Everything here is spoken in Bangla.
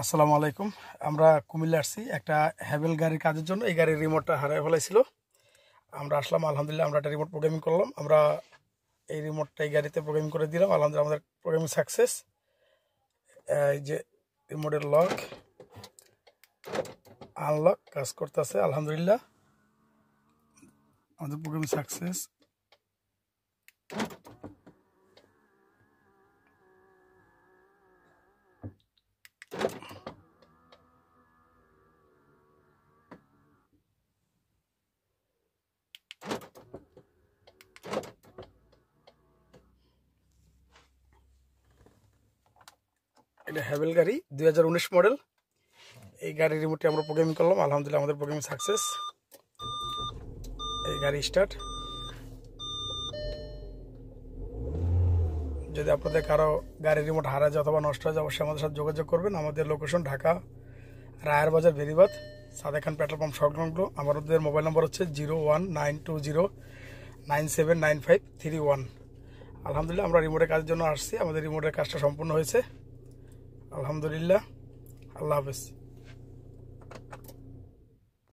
আসসালামু আলাইকুম। আমরা কুমিল্লা আসছি একটা হ্যাভেল গাড়ির কাজের জন্য। এই গাড়ির রিমোটটা হারিয়ে ফেলাইছিল। আমরা আসলাম, আলহামদুলিল্লাহ আমরা একটা রিমোট প্রোগ্রামিং করলাম। আমরা এই রিমোটটা এই গাড়িতে প্রোগ্রামিং করে দিলাম, আলহামদুলিল্লাহ আমাদের প্রোগ্রামিং সাকসেস। এই যে রিমোটের লক আনলক কাজ করতেছে, আলহামদুলিল্লাহ আমাদের প্রোগ্রামিং সাকসেস। এটা হ্যাভেল গাড়ি 2019 মডেল। এই গাড়ির রিমোটে আমরা প্রোগ্রামিং করলাম, আলহামদুলিল্লাহ আমাদের প্রোগ্রামিং সাকসেস। এই গাড়ি স্টার্ট। যদি আপনাদের কারো গাড়ির রিমোট হারা যায় অথবা নষ্ট হয়ে যায়, অবশ্যই আমাদের সাথে যোগাযোগ করবেন। আমাদের লোকেশন ঢাকা রায়ের বাজার বেরিবাদ সাদেক খান পেট্রোল পাম্প সংলগ্ন। আমাদের মোবাইল নম্বর হচ্ছে 019209795331। আলহামদুলিল্লাহ আমরা রিমোটের কাজের জন্য আসছি, আমাদের রিমোটের কাজটা সম্পূর্ণ হয়েছে, আলহামদুলিল্লাহ। আল্লাহ হাফেজ।